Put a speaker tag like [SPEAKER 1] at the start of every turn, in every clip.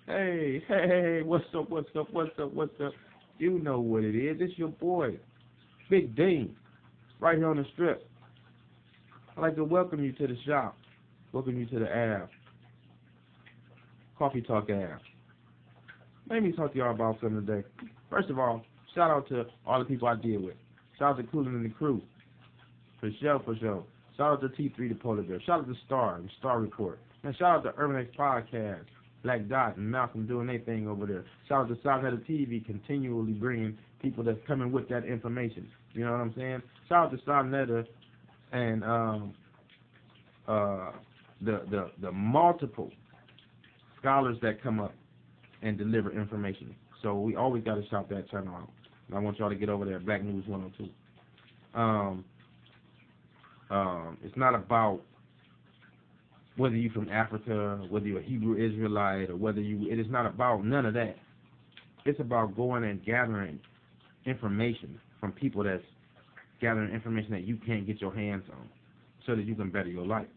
[SPEAKER 1] Hey, what's up, what's up? You know what it is. It's your boy, Big Dean, right here on the strip. I'd like to welcome you to the shop. Welcome you to the Ave. Coffee Talk Ave. Let me talk to y'all about something today. First of all, shout out to all the people I deal with. Shout out to Coolin and the crew. For sure, for sure. Shout out to T3 the Polar Bear. Shout out to Star, the Star Report. And shout out to Urban X Podcast. Black Dot and Malcolm doing their thing over there. Shout out to Southheader TV continually bringing people that's coming with that information. You know what I'm saying? Shout out to Southheader and the multiple scholars that come up and deliver information. So we always got to shout that channel out. And I want y'all to get over there, Black News 102. It's not about whether you're from Africa, whether you're a Hebrew Israelite, or whether you, it is not about none of that. It's about going and gathering information from people that's gathering information that you can't get your hands on so that you can better your life.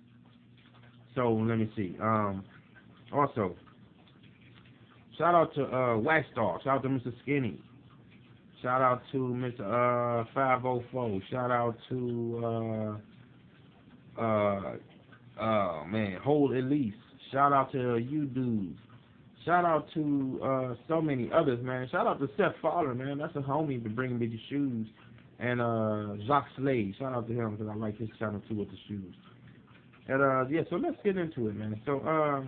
[SPEAKER 1] So let me see. Also, shout out to Wax Star. Shout out to Mr. Skinny. Shout out to Mr. 504. Shout out to Hold Elise. Shout out to you dudes. Shout out to so many others, man. Shout out to Seth Fowler, man. That's a homie for bringing me the shoes. And Jacques Slade. Shout out to him because I like his channel too with the shoes. And yeah, so let's get into it, man. So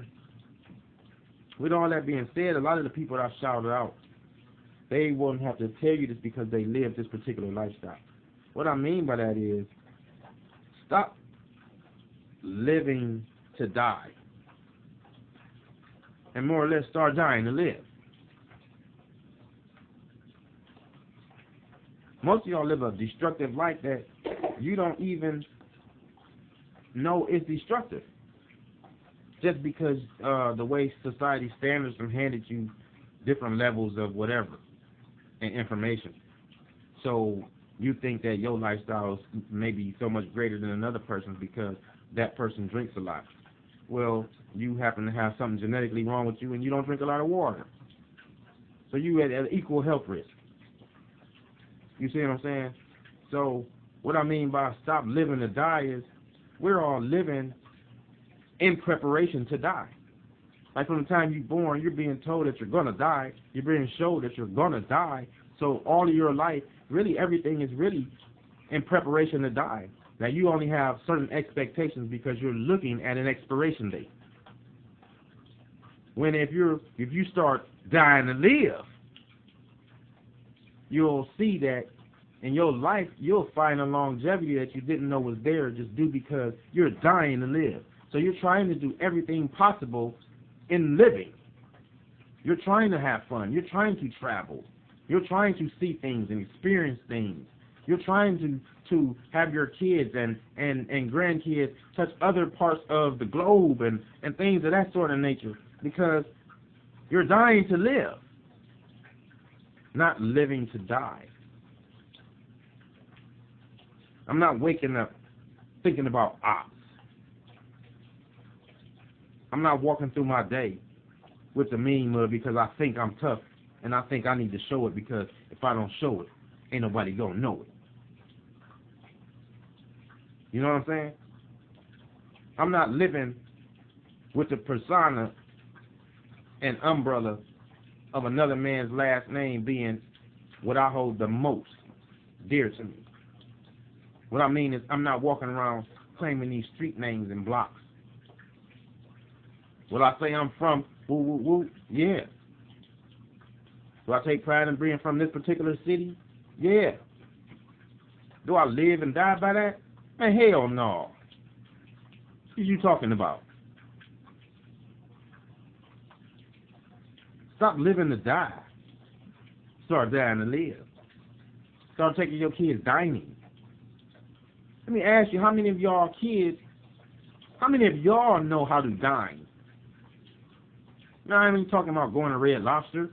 [SPEAKER 1] with all that being said, a lot of the people that I shouted out, they won't have to tell you this because they live this particular lifestyle. What I mean by that is, stop living to die and more or less start dying to live. Most of y'all live a destructive life that you don't even know is destructive just because the way society standards have handed you different levels of whatever and information. So you think that your lifestyle is maybe so much greater than another person's because that person drinks a lot. Well, you happen to have something genetically wrong with you and you don't drink a lot of water. So you at equal health risk. You see what I'm saying? So what I mean by stop living to die is we're all living in preparation to die. Like from the time you're born, you're being told that you're going to die. You're being shown that you're going to die. So all of your life, really everything is really in preparation to die. Now you only have certain expectations because you're looking at an expiration date. When if you start dying to live, you'll see that in your life you'll find a longevity that you didn't know was there just due because you're dying to live. So you're trying to do everything possible in living. You're trying to have fun. You're trying to travel. You're trying to see things and experience things. You're trying to have your kids and grandkids touch other parts of the globe and things of that sort of nature because you're dying to live, not living to die. I'm not waking up thinking about ops. I'm not walking through my day with the mean mug because I think I'm tough and I think I need to show it because if I don't show it, ain't nobody gonna know it. You know what I'm saying? I'm not living with the persona and umbrella of another man's last name being what I hold the most dear to me. What I mean is I'm not walking around claiming these street names and blocks. Will I say I'm from woo woo woo? Yeah. Do I take pride in being from this particular city? Yeah. Do I live and die by that? Man, hell no. What are you talking about? Stop living to die. Start dying to live. Start taking your kids dining. Let me ask you, how many of y'all kids, how many of y'all know how to dine? Now, I'm even talking about going to Red Lobster,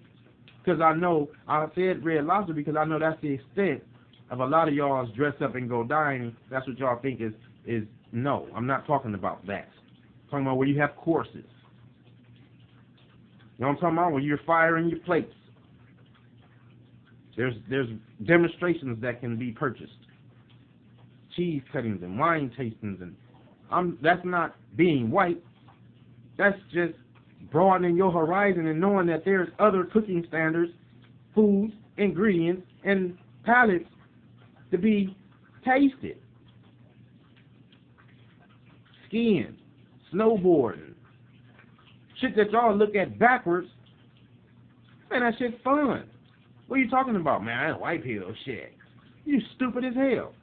[SPEAKER 1] because I know, I said Red Lobster because I know that's the extent of a lot of y'all's dress up and go dining. That's what y'all think is no, I'm not talking about that. I'm talking about where you have courses. You know what I'm talking about? When you're firing your plates. There's demonstrations that can be purchased. Cheese cuttings and wine tastings, and that's not being white. That's just broadening your horizon and knowing that there's other cooking standards, foods, ingredients, and palates to be tasted. Skiing, snowboarding, shit that y'all look at backwards. Man, that shit's fun. What are you talking about, man? That white people shit. You stupid as hell.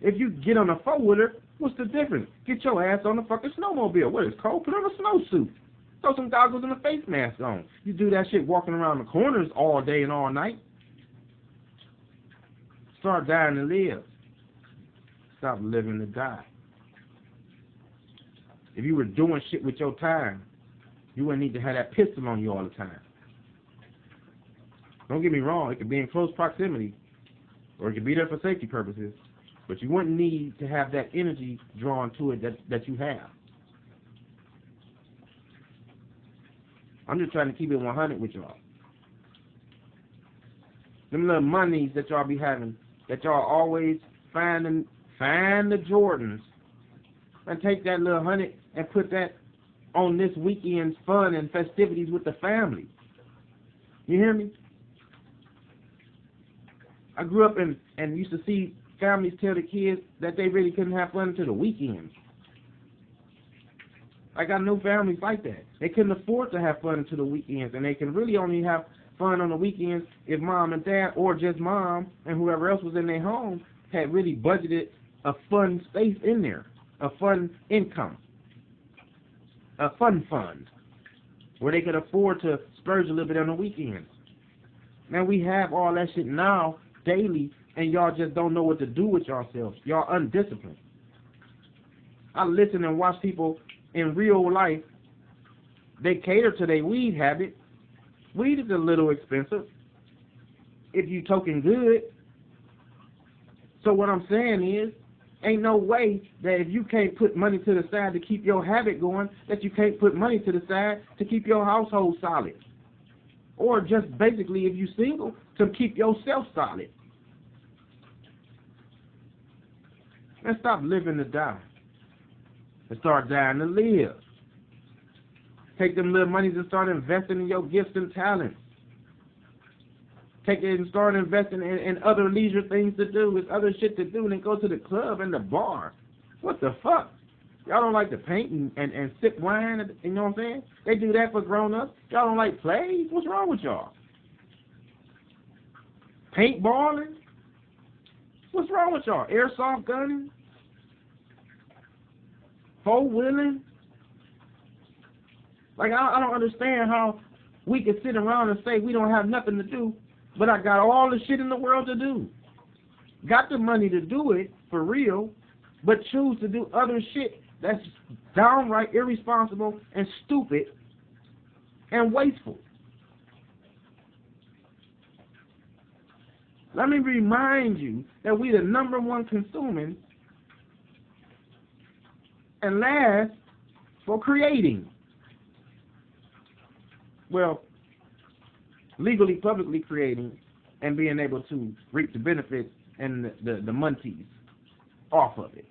[SPEAKER 1] If you get on a four-wheeler, what's the difference? Get your ass on the fucking snowmobile. What is cold? Put on a snowsuit. Throw some goggles and a face mask on. You do that shit walking around the corners all day and all night. Start dying to live. Stop living to die. If you were doing shit with your time, you wouldn't need to have that pistol on you all the time. Don't get me wrong, it could be in close proximity, or it could be there for safety purposes, but you wouldn't need to have that energy drawn to it that you have. I'm just trying to keep it 100 with y'all. Them little monies that y'all be having, that y'all always find the Jordans, and take that little 100 and put that on this weekend's fun and festivities with the family. You hear me? I grew up and used to see families tell the kids that they really couldn't have fun until the weekends. I got no families like that. They couldn't afford to have fun until the weekends, and they can really only have fun on the weekends if mom and dad, or just mom and whoever else was in their home, had really budgeted a fun space in there, a fun income, a fun fund, where they could afford to splurge a little bit on the weekends. Man, we have all that shit now, daily, and y'all just don't know what to do with yourselves. Y'all undisciplined. I listen and watch people in real life. They cater to their weed habit. Weed is a little expensive if you toking good. So what I'm saying is, ain't no way that if you can't put money to the side to keep your habit going, that you can't put money to the side to keep your household solid. Or just basically, if you single, to keep yourself solid. And stop living to die. And start dying to live. Take them little monies and start investing in your gifts and talents. Take it and start investing in other leisure things to do, with other shit to do, and then go to the club and the bar. What the fuck? Y'all don't like to paint and sip wine, you know what I'm saying? They do that for grown-ups. Y'all don't like plays? What's wrong with y'all? Paintballing? What's wrong with y'all? Airsoft gunning? Four-wheeling? Like, I don't understand how we can sit around and say we don't have nothing to do, but I got all the shit in the world to do. Got the money to do it, for real, but choose to do other shit that's downright irresponsible and stupid and wasteful. Let me remind you that we the number one consuming and last for creating. Well, legally, publicly creating and being able to reap the benefits and the munchies off of it.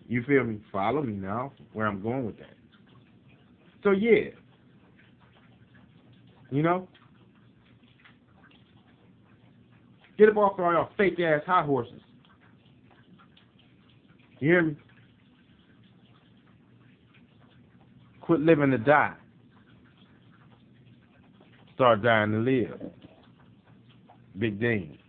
[SPEAKER 1] You feel me? Follow me now, where I'm going with that. So yeah, you know, get up off all y'all fake ass high horses. You hear me? Quit living to die. Start dying to live. Big Dean.